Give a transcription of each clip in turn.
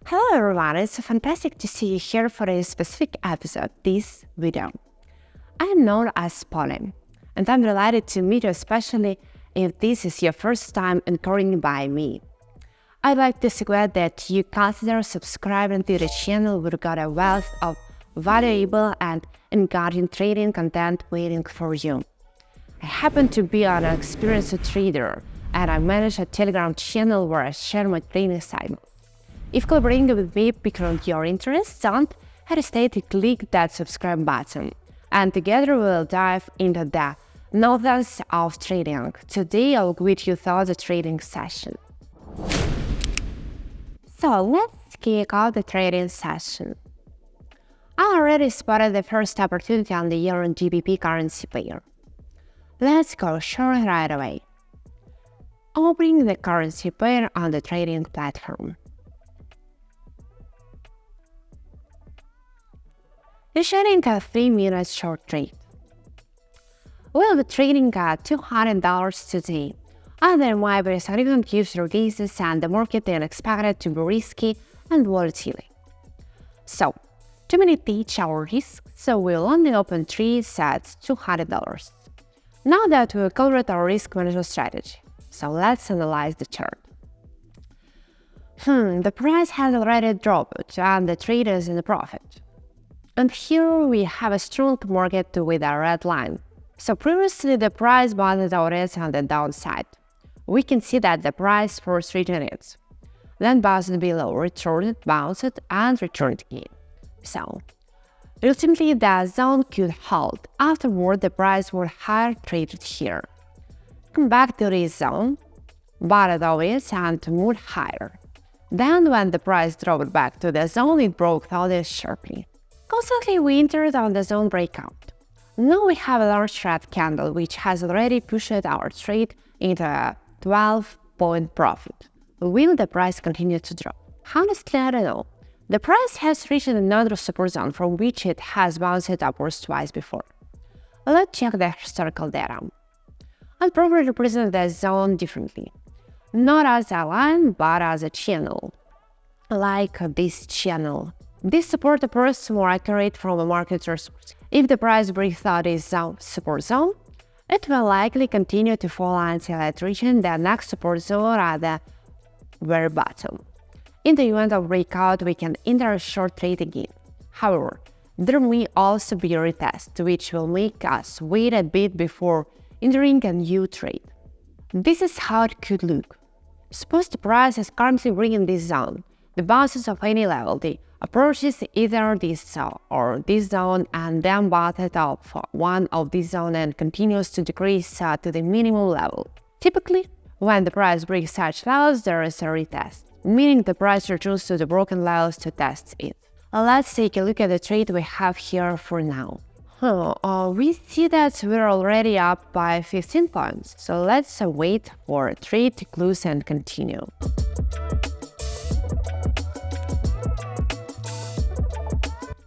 Hello everyone, it's fantastic to see you here for a specific episode, this video. I am known as Polly, and I'm delighted to meet you, especially if this is your first time encountering by me. I'd like to suggest that you consider subscribing to the channel. We've got a wealth of valuable and engaging trading content waiting for you. I happen to be an experienced trader, and I manage a Telegram channel where I share my trading cycles. If collaborating with me piqued your interest, don't hesitate to click that subscribe button, and together we'll dive into the nuances of trading. Today I'll guide you through the trading session. So let's kick off the trading session. I already spotted the first opportunity on the euro and GBP currency pair. Let's go short right away. Opening the currency pair on the trading platform. Initiating a 3-minute short trade. We'll be trading at $200 today, and there might be significant user cases and the market is expected to be risky and volatile. So, to mitigate our risk, we'll only open trades at $200. Now that we've covered our risk management strategy, so let's analyze the chart. The price has already dropped and the trade is in a profit. And here we have a strong market with a red line. So previously the price bounced already on the downside. We can see that the price first returned, then bounced below, returned, bounced, and returned again. So ultimately the zone could hold. Afterward the price would higher traded here. Come back to this zone, bought it always and moved higher. Then when the price dropped back to the zone, it broke out this sharply. Constantly we entered on the zone breakout. Now we have a large red candle which has already pushed our trade into a 12-point profit. Will the price continue to drop? Honestly, I don't know. The price has reached another support zone from which it has bounced upwards twice before. Let's check the historical data. I'll probably represent the zone differently. Not as a line, but as a channel. Like this channel. This support appears more accurate from a market resource. If the price breaks out this support zone, it will likely continue to fall until it reaches the next support zone at the very bottom. In the event of breakout, we can enter a short trade again. However, there may also be a retest, which will make us wait a bit before entering a new trade. This is how it could look. Suppose the price is currently in this zone. The bounces of any level, the approaches either this zone or this zone and then bottoms off one of these zones and continues to decrease to the minimum level. Typically, when the price breaks such levels, there is a retest, meaning the price returns to the broken levels to test it. Let's take a look at the trade we have here for now. We see that we're already up by 15 points, so let's wait for a trade to close and continue.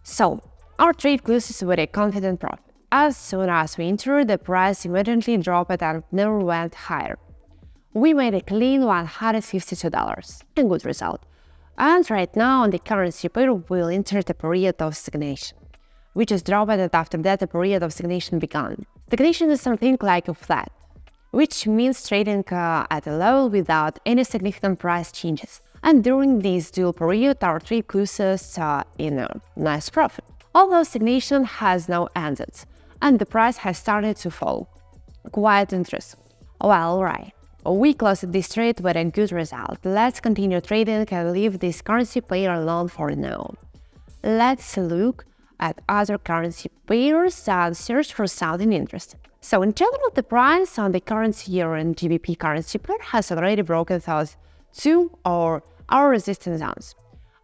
So, our trade closes with a confident profit. As soon as we entered, the price immediately dropped and never went higher. We made a clean $152, a good result. And right now on the currency pair, we'll enter the period of stagnation, which is dropped and after that the period of stagnation began. Stagnation is something like a flat, which means trading at a level without any significant price changes. And during this dual period, our trade closes in a nice profit. Although stagnation has now ended, and the price has started to fall. Quite interesting. Well, right. We closed this trade with a good result. Let's continue trading and leave this currency pair alone for now. Let's look at other currency pairs and search for something interesting. So in general, the price on the currency euro and GBP currency pair has already broken those two or our resistance zones.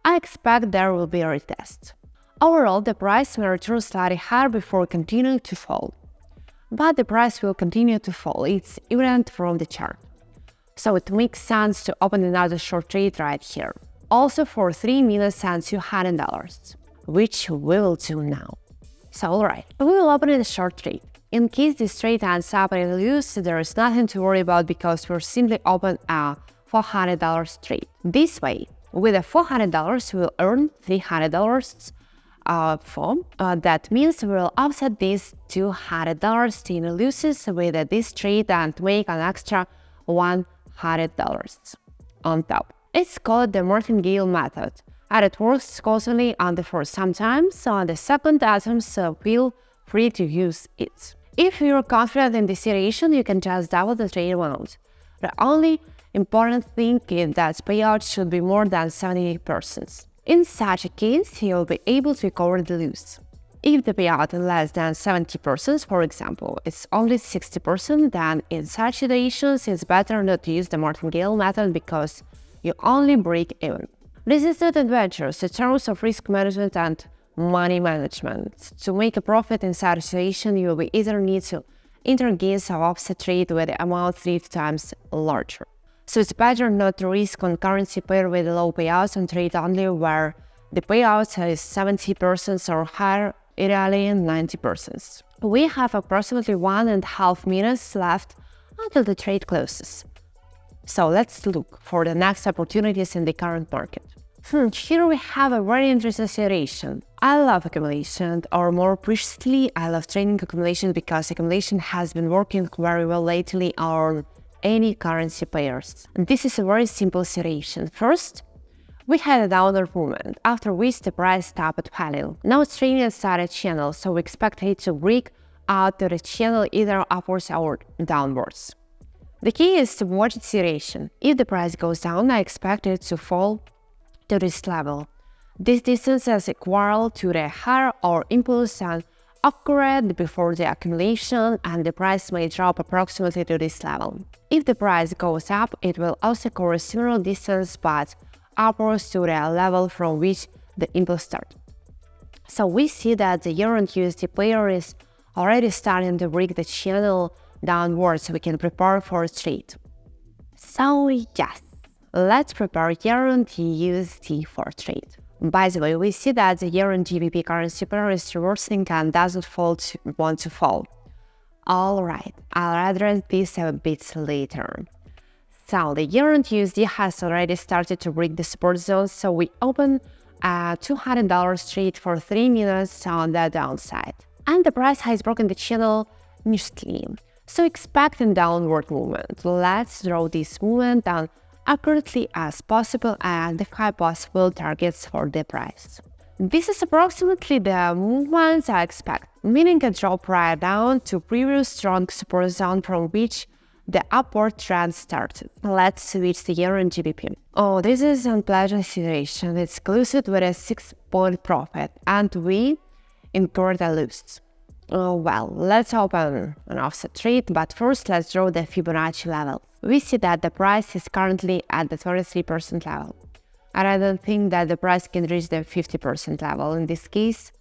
I expect there will be a retest. Overall, the price may return slightly higher before continuing to fall. But the price will continue to fall, it's evident from the chart. So it makes sense to open another short trade right here. Also for 3 minutes and $200, which we will do now. So alright, we will open a short trade. In case this trade ends up in a loss, there is nothing to worry about because we're simply open a $400 trade. This way, with a $400, we'll earn $300 that means we'll offset these $200 in losses with this trade and make an extra $100 on top. It's called the Martingale method, and it works causally on the first. Sometimes on the second attempt, so feel free to use it. If you're confident in this situation, you can just double the trade amount. The only important thing is that payout should be more than 70%. In such a case, you'll be able to recover the loss. If the payout is less than 70%, for example, it's only 60%, then in such situations, it's better not to use the Martingale method because you only break even. This is not adventurous in terms of risk management and money management. To make a profit in such a situation, you will either need to enter gains or offset trade with the amount 3 times larger. So it's better not to risk on currency pair with low payouts and trade only where the payout is 70% or higher, ideally 90%. We have approximately 1.5 minutes left until the trade closes. So let's look for the next opportunities in the current market. Here we have a very interesting situation. I love accumulation, or more precisely, I love trading accumulation because accumulation has been working very well lately on any currency pairs. And this is a very simple situation. First, we had a downward movement, after which the price stopped at value. Now it's trading inside a channel, so we expect it to break out to the channel either upwards or downwards. The key is to watch the situation. If the price goes down, I expect it to fall to this level. This distance is equal to the higher or impulse and occurred before the accumulation, and the price may drop approximately to this level. If the price goes up, it will also cover a similar distance but upwards to the level from which the impulse started. So we see that the Euro and USD pair is already starting to break the channel downwards, so we can prepare for a trade. So yes, let's prepare Euro and USD for trade. By the way, we see that the Euro and GBP currency pair is reversing and doesn't want to fall. Alright, I'll address this a bit later. So the Euro and USD has already started to break the support zone, so we open a $200 trade for 3 minutes on the downside. And the price has broken the channel nicely, so expect a downward movement. Let's draw this movement down accurately as possible and identify possible targets for the price. This is approximately the movements I expect, meaning a drop right down to previous strong support zone from which the upward trend started. Let's switch to Euro and GBP. Oh, this is an unpleasant situation. It's closed with a 6-point profit and we incurred a loss. Oh well, let's open an offset trade, but first let's draw the Fibonacci level. We see that the price is currently at the 33% level, and I don't think that the price can reach the 50% level in this case,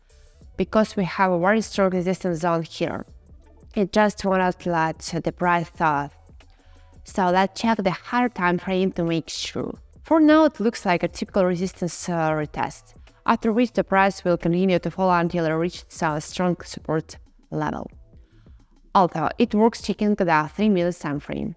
because we have a very strong resistance zone here. It just won't let the price fall. So let's check the higher time frame to make sure. For now, it looks like a typical resistance retest, after which the price will continue to fall until it reaches a strong support level. Although it works checking the 3 minute time frame.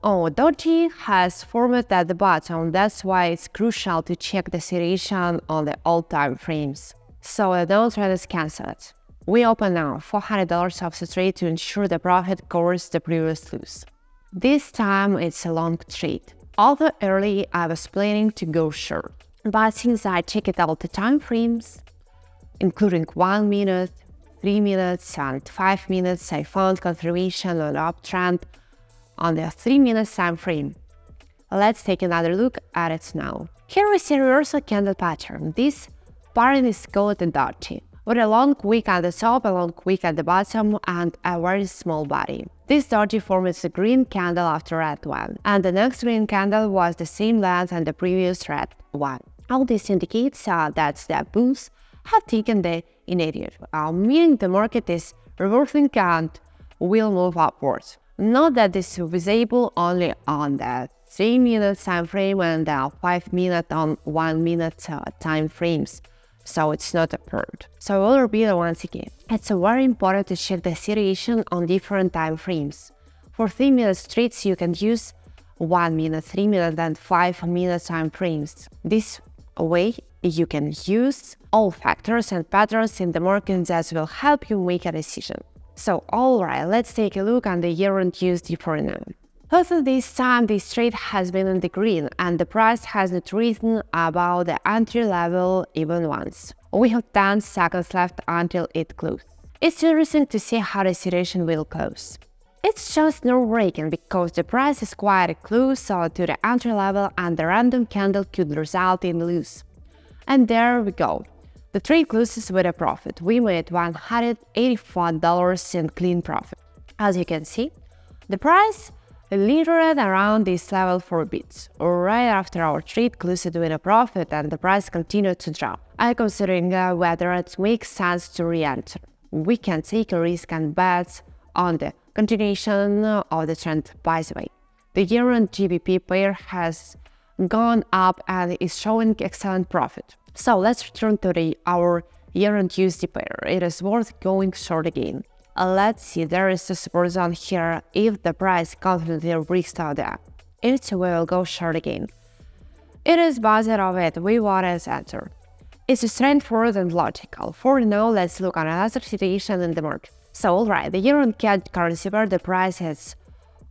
Oh, Doji has formed at the bottom, that's why it's crucial to check the situation on the old time frames. So the downtrend is cancelled. We open now $400 offset trade to ensure the profit covers the previous loss. This time it's a long trade. Although early I was planning to go short, but since I checked out the time frames, including 1 minute, 3 minutes and 5 minutes, I found confirmation on uptrend on the 3 minute time frame. Let's take another look at it now. Here we see a reversal candle pattern. This pattern is called a Doji, with a long wick at the top, a long wick at the bottom, and a very small body. This Doji forms a green candle after red one, and the next green candle was the same length as the previous red one. All this indicates that the bulls have taken the initiative, meaning the market is reversing and will move upwards. Note that this is visible only on the 3 minute time frame and the 5 minute on 1 minute time frames, so it's not apparent. So I will repeat once again. It's very important to check the situation on different time frames. For 3 minute trades, you can use 1 minute, 3 minute, and 5 minute time frames. This way, you can use all factors and patterns in the market that will help you make a decision. So, alright, let's take a look at the year-end USD for now. Also this time, this trade has been in the green and the price has not risen above the entry level even once. We have 10 seconds left until it closes. It's interesting to see how the situation will close. It's just nerve-wracking because the price is quite close to the entry level and the random candle could result in loss. And there we go. The trade closes with a profit. We made $184 in clean profit. As you can see, the price lingered around this level for a bit, right after our trade closed with a profit and the price continued to drop. I'm considering whether it makes sense to re-enter. We can take a risk and bet on the continuation of the trend. By the way, the year-end GBP pair has gone up and is showing excellent profit. So let's return to our year-end USD pair. It is worth going short again. Let's see, there is a support zone here. If the price confidently breaks out there, we will go short again. It is based on it, we want to enter. It's straightforward and logical. For now, let's look at another situation in the market. So, alright, the year-end CAD currency pair, the price is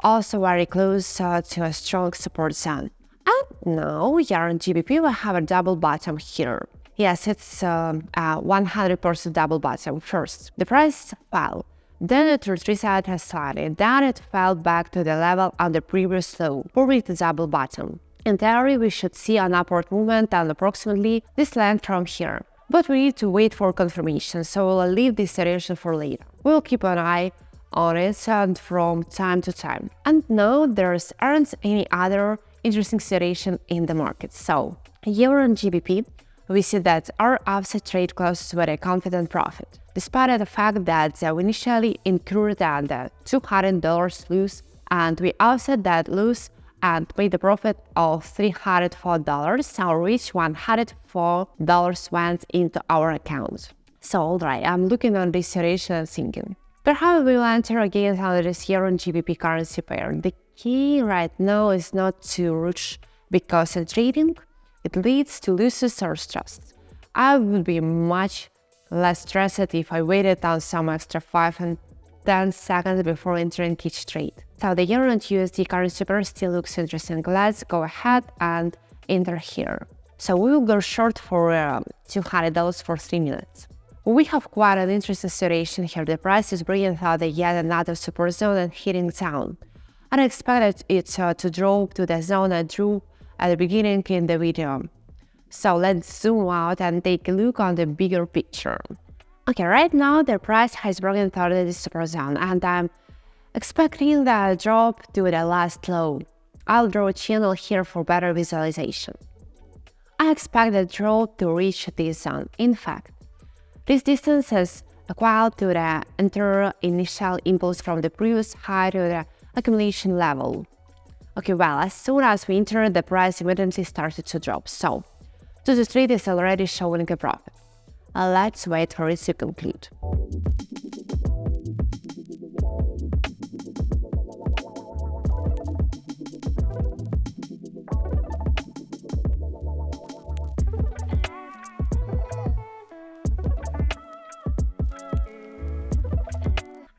also very close to a strong support zone. And now, year-end GBP will have a double bottom here. Yes, it's a 100% double bottom. First, the price fell, then it reset slightly, then it fell back to the level on the previous low, forming the double bottom. In theory, we should see an upward movement and approximately this length from here. But we need to wait for confirmation, so we'll leave this situation for later. We'll keep an eye on it and from time to time. And now there aren't any other interesting situation in the market. So, euro and GBP, we see that our offset trade closes with a confident profit, despite the fact that we initially incurred the $200 loss, and we offset that loss and made a profit of $304, so which $104 went into our account. So alright, I'm looking on this situation and thinking, perhaps we'll enter again under this year-end GBP currency pair. The key right now is not to rush, because in trading, it leads to losses or stress. I would be much less stressed if I waited on some extra 5 and 10 seconds before entering each trade. So the year-end USD currency pair still looks interesting. Let's go ahead and enter here. So we will go short for $200 for 3 minutes. We have quite an interesting situation here. The price is bringing out yet another support zone and hitting down. I expected it to drop to the zone I drew at the beginning in the video. So let's zoom out and take a look on the bigger picture. Okay, right now the price has broken through the support zone and I'm expecting the drop to the last low. I'll draw a channel here for better visualization. I expect the drop to reach this zone. In fact, this distance is equal to the initial impulse from the previous high to the accumulation level. Okay, well, as soon as we entered, the price immediately started to drop, so the trade is already showing a profit. Let's wait for it to conclude.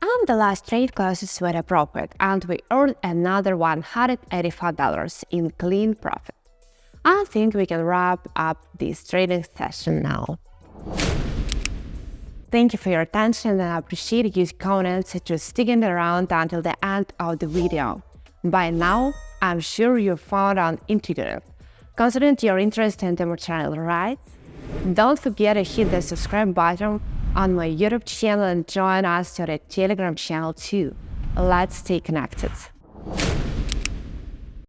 And the last trade closes with a profit, and we earned another $184 in clean profit. I think we can wrap up this trading session now. Thank you for your attention and I appreciate your comments to sticking around until the end of the video. By now, I'm sure you found it intuitive, considering your interest in my channel, right? Don't forget to hit the subscribe button on my YouTube channel and join us to the Telegram channel too. Let's stay connected.